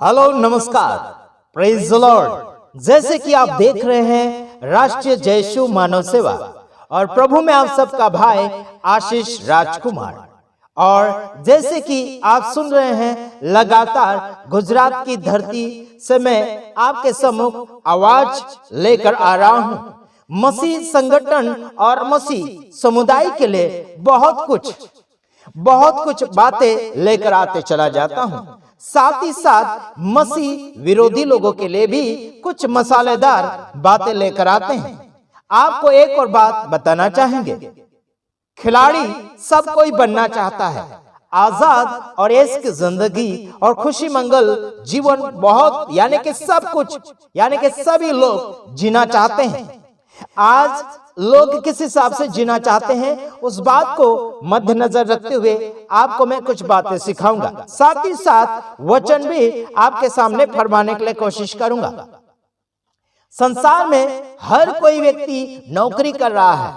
Hello नमस्कार, praise the Lord. जैसे कि आप देख रहे हैं राष्ट्रीय जयशु मानव सेवा और प्रभु में आप सबका भाई आशीष राजकुमार। और जैसे कि आप सुन रहे हैं लगातार गुजरात की धरती से मैं आपके सम्मुख आवाज लेकर आ रहा हूं। मसीह संगठन और मसीह समुदाय के लिए बहुत कुछ बातें लेकर आते चला जाता हूं। साथ ही साथ मसीह विरोधी लोगों के लिए भी कुछ मसालेदार बातें लेकर आते हैं। आपको एक और बात बताना चाहेंगे, खिलाड़ी सब कोई बनना चाहता है। आजाद और ऐश की जिंदगी और खुशी मंगल जीवन बहुत यानी कि सब कुछ यानी कि सभी लोग जीना चाहते हैं। आज लोग किस हिसाब से जीना चाहते हैं उस बात को मद्देनजर रखते हुए आपको मैं कुछ बातें सिखाऊंगा। साथ ही साथ वचन भी आपके सामने फरमाने के लिए कोशिश करूंगा। संसार में हर कोई व्यक्ति नौकरी कर रहा है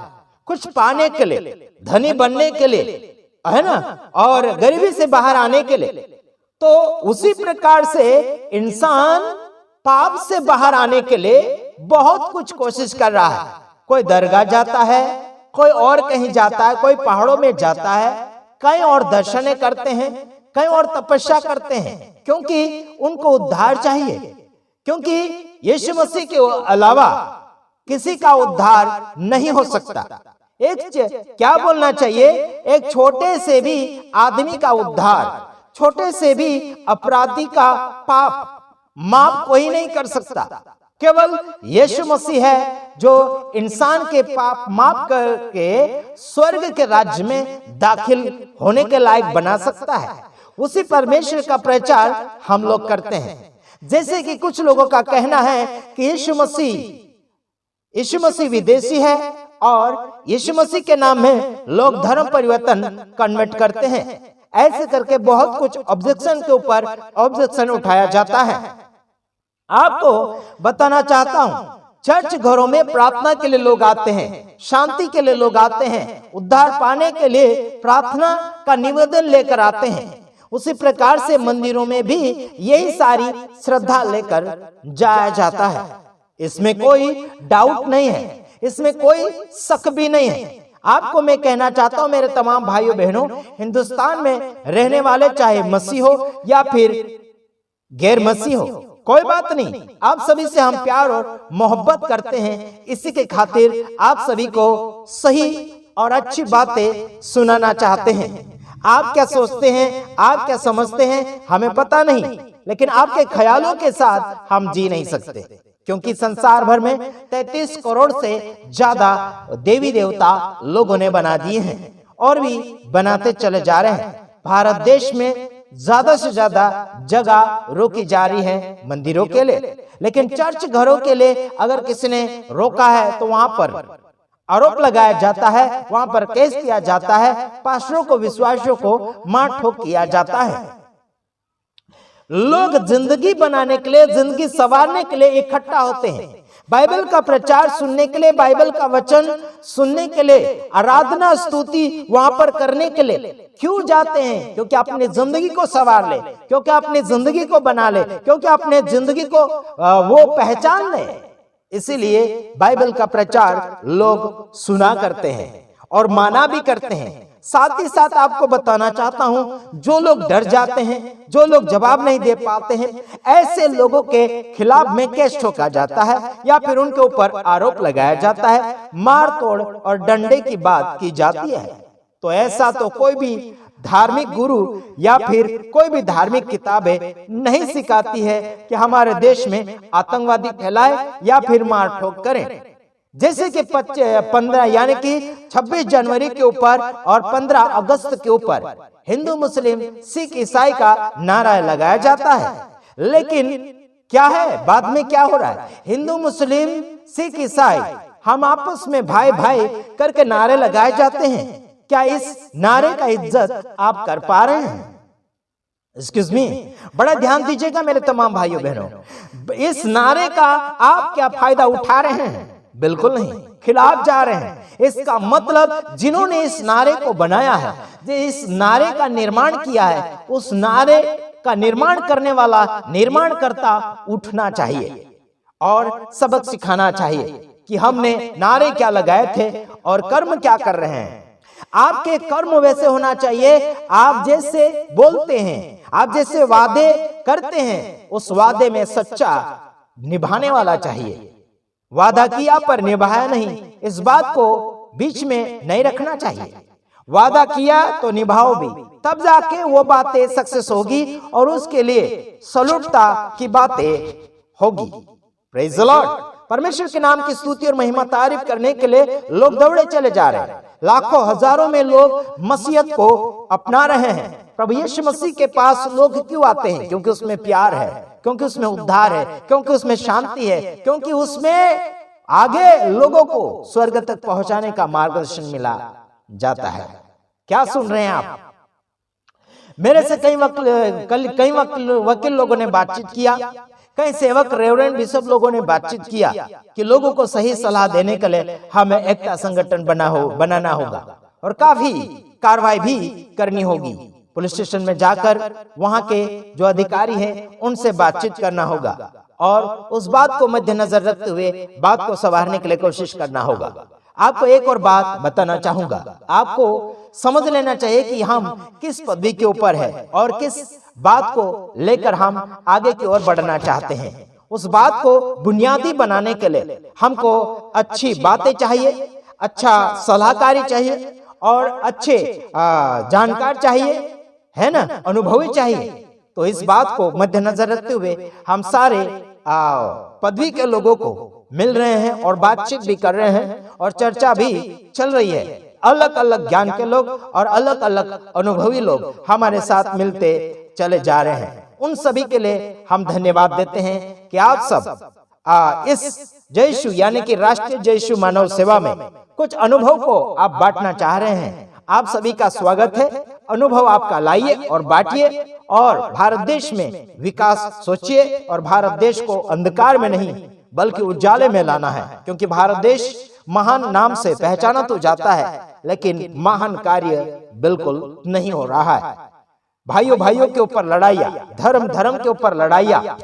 कुछ पाने के लिए, धनी बनने के लिए, है ना, और गरीबी से बाहर आने के लिए। तो उसी प्रकार से इंसान पाप से बाहर आने के लिए बहुत कुछ कोशिश कर रहा है। कोई दरगाह जाता है, कोई और कहीं जाता है, कोई पहाड़ों में जाता है, कई और दर्शनें करते हैं, कई और तपस्या करते हैं, क्योंकि उनको उद्धार चाहिए। क्योंकि यीशु मसीह के अलावा किसी का उद्धार नहीं हो सकता। क्या बोलना चाहिए, एक छोटे से भी आदमी का उद्धार, छोटे से भी अपराधी का पाप माफ कोई नहीं कर सकता। केवल यीशु मसीह है जो इंसान के पाप माफ करके स्वर्ग के राज्य में दाखिल होने के लायक बना सकता है। उसी परमेश्वर का प्रचार हम लोग करते हैं। जैसे कि कुछ लोगों का कहना है कि यीशु मसीह विदेशी है और यीशु मसीह के नाम में लोग धर्म परिवर्तन कन्वर्ट करते हैं। ऐसे करके बहुत कुछ ऑब्जेक्शन के ऊपर ऑब्जेक्शन उठाया जाता है। आपको बताना चाहता हूं, चर्च घरों में प्रार्थना के लिए लोग आते हैं, शांति के लिए लोग आते हैं, उद्धार पाने के लिए प्रार्थना का निवेदन लेकर आते हैं। उसी प्रकार से मंदिरों में भी यही सारी श्रद्धा लेकर जाया जाता है। इसमें कोई डाउट नहीं है, इसमें कोई शक भी नहीं है। आपको मैं कहना चाहता हूं मेरे तमाम भाइयों बहनों, हिंदुस्तान में रहने वाले चाहे मसीह हो या फिर गैर मसीह हो, कोई बात नहीं, आप सभी से हम प्यार और मोहब्बत करते हैं। इसी के खातिर आप सभी को सही और अच्छी बातें सुनाना चाहते हैं। आप क्या सोचते हैं, आप क्या समझते हैं, हमें पता नहीं, लेकिन आपके ख्यालों के साथ हम जी नहीं सकते। क्योंकि संसार भर में 33 करोड़ से ज्यादा देवी देवता लोगों ने बना दिए हैं और भी बनाते चले जा रहे हैं। भारत देश में ज्यादा से ज्यादा जगह रोकी जा रही है मंदिरों के लिए, लेकिन चर्च घरों के लिए अगर किसी ने रोका है तो वहां पर आरोप लगाया जाता है, वहां पर केस किया जाता है, पास्टरों को, विश्वासियों को मार ठोक किया जाता है। लोग जिंदगी बनाने के लिए, जिंदगी संवारने के लिए इकट्ठा होते हैं। बाइबल का प्रचार सुनने के लिए, बाइबल का वचन सुनने के लिए, आराधना स्तुति वहां पर करने के लिए क्यों जाते हैं? क्योंकि अपनी जिंदगी को संवार ले, क्योंकि अपनी जिंदगी को बना ले, क्योंकि अपने जिंदगी को वो पहचान ले। इसीलिए बाइबल का प्रचार लोग सुना करते हैं और माना भी करते हैं। साथ ही साथ आपको बताना चाहता हूं, जो लोग डर जाते हैं, जो लोग जवाब नहीं दे पाते हैं, ऐसे लोगों के खिलाफ में केस ठोका जाता है या फिर उनके ऊपर आरोप लगाया जाता है, मार तोड़ और डंडे की बात की जाती है। तो ऐसा तो कोई भी धार्मिक गुरु या फिर कोई भी धार्मिक किताबें नहीं सिखाती है कि हमारे देश में आतंकवादी फैलाए या फिर मार ठोक करें। जैसे कि 15 यानी कि 26 जनवरी के ऊपर और 15 अगस्त के ऊपर हिंदू, मुस्लिम, सिख, ईसाई का नारा लगाया जाता है। लेकिन क्या है, बाद में क्या हो रहा है? हिंदू, मुस्लिम, सिख, ईसाई हम आपस में भाई भाई करके नारे लगाए जाते हैं। क्या इस नारे का इज्जत आप कर पा रहे हैं? एक्सक्यूज मी, बड़ा ध्यान दीजिएगा मेरे तमाम भाइयों बहनों, इस नारे का आप क्या फायदा उठा रहे हैं? बिल्कुल नहीं, खिलाफ जा रहे हैं। इसका मतलब जिन्होंने इस नारे को बनाया है, जो इस नारे का निर्माण किया है, उस नारे का निर्माण करने वाला निर्माणकर्ता उठना चाहिए और सबक सिखाना चाहिए कि हमने नारे क्या लगाए थे और कर्म क्या कर रहे हैं। आपके कर्म वैसे होना चाहिए, आप जैसे बोलते हैं, आप जैसे वादे करते हैं, उस वादे में सच्चा निभाने वाला चाहिए। वादा किया पर निभाया नहीं, इस बात को बीच में नहीं रखना चाहिए। वादा किया तो निभाओ भी, तब जाके वो बातें सक्सेस होगी और उसके लिए सलूटता की बातें होगी। Praise the Lord. परमेश्वर के नाम की स्तुति और महिमा तारीफ करने के लिए लोग दौड़े चले जा रहे हैं। लाखों हजारों में लोग मसीहत को अपना रहे हैं। प्रभु यीशु मसीह के पास लोग क्यों आते हैं? क्योंकि उसमें प्यार है, क्योंकि उसमें उद्धार है, क्योंकि उसमें शांति है, क्योंकि उसमें आगे लोगों को स्वर्ग तक पहुंचाने का मार्गदर्शन मिला जाता है। क्या सुन रहे हैं आप? मेरे से कई वकील लोगों ने बातचीत किया, कई सेवक रेवरेंड बिशप लोगों ने बातचीत किया कि लोगों को सही सलाह देने के लिए हमें एकता संगठन बनाना होगा और काफी कार्रवाई भी करनी होगी। पुलिस स्टेशन में जाकर वहां के जो अधिकारी हैं उनसे बातचीत करना होगा और उस बात को मद्देनजर रखते हुए बात को संवारने के लिए कोशिश करना होगा। आपको एक और बात बताना चाहूंगा, आपको समझ लेना चाहिए कि हम किस पदवी के ऊपर है और किस बात को लेकर हम आगे की ओर बढ़ना चाहते हैं। उस बात को बुनियादी बनाने के लिए हमको अच्छी बातें चाहिए, अच्छा सलाहकारी चाहिए और अच्छे जानकार चाहिए, है ना, अनुभवी चाहिए। तो इस बात को मद्देनजर रखते हुए हम सारे पदवी के लोगों को मिल रहे हैं और बातचीत भी कर रहे हैं और चर्चा भी चल रही है। अलग अलग ज्ञान के लोग और अलग अलग अनुभवी लोग हमारे साथ मिलते चले जा रहे हैं। उन सभी के लिए हम धन्यवाद देते हैं कि आप सब इस जयशु यानी कि राष्ट्रीय जयशु मानव सेवा में कुछ अनुभव को आप बांटना चाह रहे हैं। आप सभी का स्वागत है। अनुभव आपका लाइए और बांटिए और भारत देश में विकास सोचिए और भारत देश को अंधकार में नहीं बल्कि उजाले में लाना है, क्योंकि भारत देश महान नाम से पहचाना तो जाता है लेकिन महान कार्य बिल्कुल नहीं हो रहा है। भाइयों भाइयों के ऊपर लड़ाइयाँ, धर्म धर्म के ऊपर लड़ाइयाँ,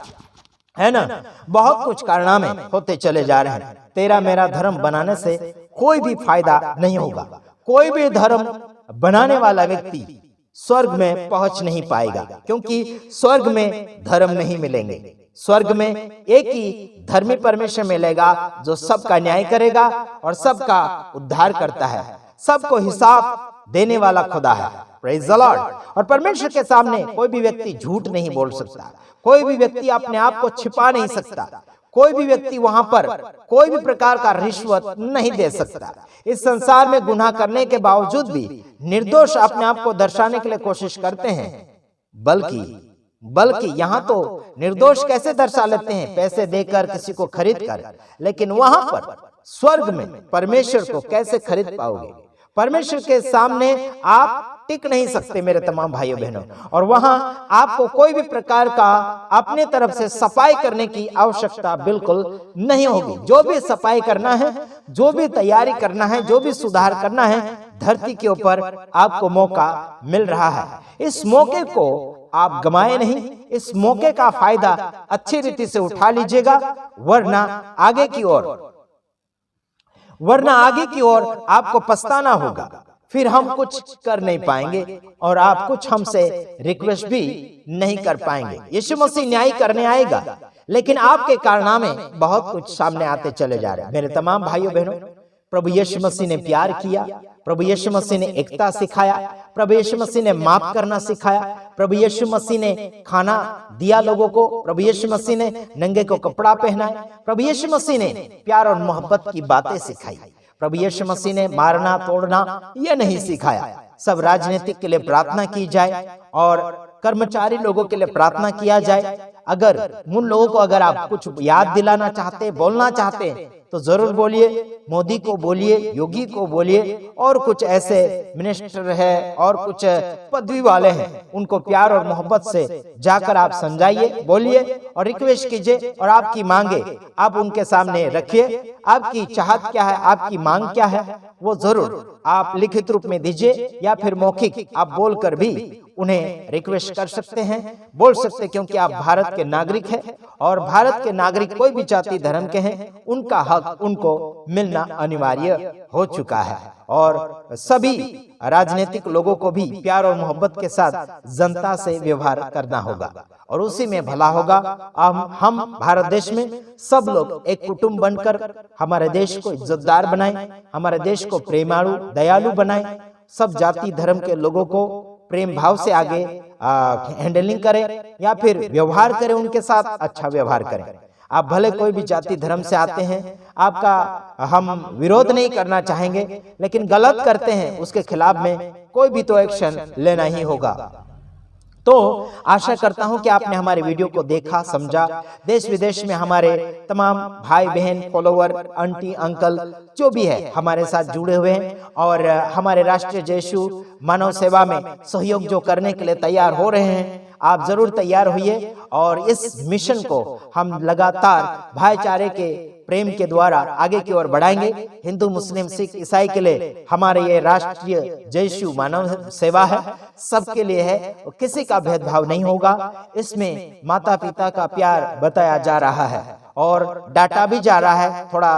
है ना, बहुत कुछ कारनामे होते चले जा रहे हैं। तेरा मेरा धर्म बनाने से कोई भी फायदा नहीं होगा। कोई भी धर्म बनाने वाला व्यक्ति स्वर्ग में पहुंच नहीं पाएगा, क्योंकि स्वर्ग में धर्म नहीं मिलेंगे। स्वर्ग में एक ही धर्मी परमेश्वर मिलेगा जो सबका न्याय करेगा और सबका उद्धार करता है, सबको हिसाब देने वाला खुदा है। Praise the Lord. और परमेश्वर के सामने कोई भी व्यक्ति झूठ नहीं बोल सकता, कोई भी व्यक्ति अपने आप को छिपा नहीं सकता, कोई भी व्यक्ति वहां पर कोई भी प्रकार का रिश्वत नहीं दे सकता। इस संसार में गुनाह करने के बावजूद भी निर्दोष अपने आप को दर्शाने के लिए कोशिश करते हैं, बल्कि यहाँ तो निर्दोष कैसे दर्शा लेते हैं? पैसे देकर, किसी को खरीद कर। लेकिन वहां पर स्वर्ग में परमेश्वर को कैसे खरीद पाओगे? परमेश्वर के सामने आप टिक नहीं सकते मेरे तमाम भाइयों बहनों। और वहां आपको कोई भी प्रकार का अपने तरफ से सफाई करने की आवश्यकता बिल्कुल नहीं होगी। जो भी सफाई करना है, जो भी तैयारी करना है, जो भी सुधार करना है, धरती के ऊपर आपको मौका मिल रहा है। इस मौके को आप गमाए नहीं, इस मौके का फायदा अच्छी रीति से उठा लीजिएगा, वरना आगे की ओर आपको पछताना होगा। फिर हम कुछ कर नहीं पाएंगे और आप कुछ हमसे रिक्वेस्ट भी नहीं कर पाएंगे। यीशु मसीह न्याय करने आएगा, लेकिन आपके कारनामे बहुत कुछ सामने आते चले जा रहे हैं। मेरे तमाम भाइयों बहनों, प्रभु यीशु मसीह ने प्यार किया, प्रभु यीशु मसीह ने एकता सिखाया, प्रभु यीशु मसीह ने माफ करना सिखाया, प्रभु यीशु मसीह ने खाना दिया लोगों को, प्रभु यीशु मसीह ने नंगे को कपड़ा पहनाया, प्रभु यीशु मसीह ने प्यार और मोहब्बत की बातें सिखाई, प्रभु यीशु मसीह ने मारना तोड़ना यह नहीं सिखाया। सब राजनीतिक के लिए प्रार्थना की जाए और कर्मचारी लोगों के लिए प्रार्थना किया जाए। अगर उन लोगों को अगर आप कुछ याद दिलाना चाहते, बोलना चाहते, तो जरूर बोलिए, मोदी को बोलिए, योगी को बोलिए, और कुछ ऐसे मिनिस्टर है और कुछ पदवी वाले हैं, उनको प्यार और मोहब्बत से जाकर आप समझाइए, बोलिए और रिक्वेस्ट कीजिए और आपकी मांगे आप उनके सामने रखिए। आपकी चाहत क्या है, आपकी मांग क्या है, वो जरूर आप लिखित रूप में दीजिए या फिर मौखिक आप बोलकर भी उन्हें रिक्वेस्ट कर सकते हैं, बोल सकते हैं, क्योंकि आप भारत के नागरिक हैं और भारत के नागरिक कोई भी जाति धर्म के हैं, उनका हक उनको मिलना अनिवार्य हो चुका है। और सभी राजनीतिक लोगों को भी प्यार और मोहब्बत के साथ जनता से व्यवहार करना होगा और उसी में भला होगा। हम भारत देश में सब लोग एक कुटुंब बनकर हमारे देश को इज्जतदार बनाएं, हमारे देश को प्रेमालु दयालु बनाएं, सब जाति धर्म के लोगों को प्रेम भाव से आगे हैंडलिंग करें या फिर व्यवहार करें, उनके साथ अच्छा व्यवहार करें। आप भले कोई भी जाति धर्म से आते हैं, आपका हम विरोध नहीं करना चाहेंगे, लेकिन गलत करते हैं उसके खिलाफ में कोई भी तो एक्शन लेना ही होगा। तो आशा करता हूं कि आपने हमारे वीडियो को देखा, समझा। देश विदेश में हमारे तमाम भाई बहन, फॉलोवर, आंटी, अंकल जो भी है हमारे साथ जुड़े हुए हैं और हमारे राष्ट्रीय जय यीशु मानव सेवा में सहयोग जो करने के लिए तैयार हो रहे हैं, आप जरूर तैयार होइए और इस मिशन को हम लगातार भाईचारे के प्रेम के द्वारा आगे की ओर बढ़ाएंगे। हिंदू, मुस्लिम, सिख, ईसाई के लिए हमारे ये राष्ट्रीय जय यीशु मानव सेवा है, सबके लिए है, किसी का भेदभाव नहीं होगा। इसमें माता पिता का प्यार बताया जा रहा है और डांटा भी जा रहा है। थोड़ा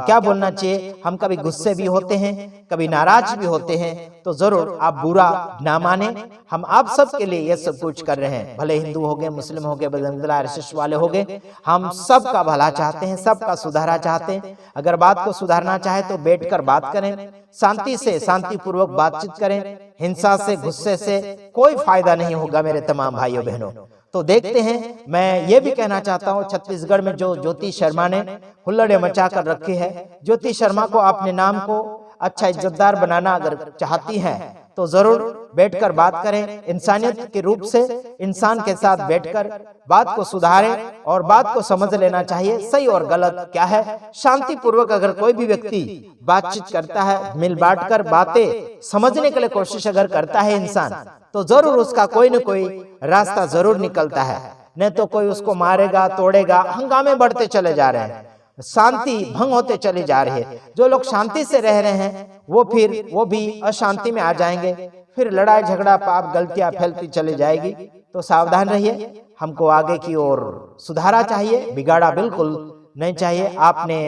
क्या बोलना चाहिए, हम कभी गुस्से भी होते हैं, कभी नाराज भी होते हैं, तो जरूर आप बुरा ना माने। हम आप सब के लिए ये सब कुछ कर रहे हैं, भले हिंदू हो गए, मुस्लिम हो गए, बजरंग आरएसएस वाले हो गए, हम सब का भला चाहते हैं, सबका सुधारा चाहते हैं। अगर बात को सुधारना चाहे तो बैठकर बात करें, शांति से शांतिपूर्वक बातचीत करें। हिंसा से, गुस्से से कोई फायदा नहीं होगा मेरे तमाम भाइयों बहनों। तो देखते हैं, मैं ये भी कहना चाहता हूँ, छत्तीसगढ़ में जो ज्योति शर्मा ने हुल्लड़े मचा कर रखी है, ज्योति शर्मा को अपने नाम को अच्छा इज्जतदार बनाना अगर चाहती हैं तो जरूर बैठकर बात करें। इंसानियत के रूप से इंसान के साथ बैठकर बात को सुधारें और बात को समझ लेना चाहिए, सही और गलत क्या है। शांति पूर्वक अगर कोई भी व्यक्ति बातचीत करता है, मिल बांट कर बातें समझने के लिए कोशिश अगर करता है इंसान, तो जरूर उसका कोई न कोई रास्ता जरूर निकलता है। नहीं तो कोई उसको मारेगा, तोड़ेगा, हंगामे बढ़ते चले जा रहे हैं, शांति भंग होते चली जा रही है। जो लोग शांति से रह रहे हैं वो भी अशांति में आ जाएंगे, फिर लड़ाई झगड़ा, पाप, गलतियां फैलती चली जाएगी। तो सावधान रहिए, हमको आगे की ओर सुधारा चाहिए, बिगाड़ा बिल्कुल नहीं चाहिए। आपने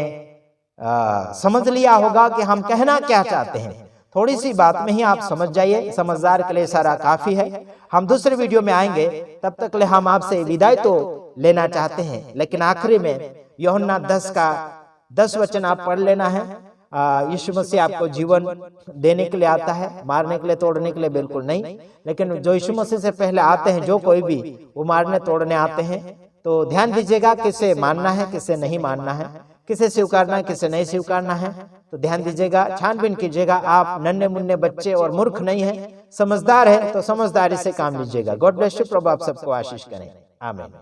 समझ लिया होगा कि हम कहना क्या चाहते हैं, थोड़ी सी बात में ही आप समझ जाइए, समझदार के लिए सारा काफी है। हम दूसरे वीडियो में आएंगे, तब तक ले हम आपसे विदाई तो लेना चाहते हैं, लेकिन आखिरी में यूहन्ना 10 का 10 वचन आप पढ़ लेना है। यीशु मसीह आपको जीवन देने के लिए आता है, मारने के लिए, तोड़ने के लिए बिल्कुल नहीं। लेकिन जो यीशु मसीह से पहले आते हैं, जो कोई भी, वो मारने तोड़ने आते हैं। तो ध्यान दीजिएगा, किसे मानना है, किसे नहीं मानना है, किसे स्वीकारना है, किसे नहीं स्वीकारना है। तो ध्यान दीजिएगा, छानबीन कीजिएगा। आप नन्हे मुन्ने बच्चे और मूर्ख नहीं है, समझदार है, तो समझदारी से काम लीजिएगा। God bless you. प्रभु आप सबको आशीष करें। आमीन।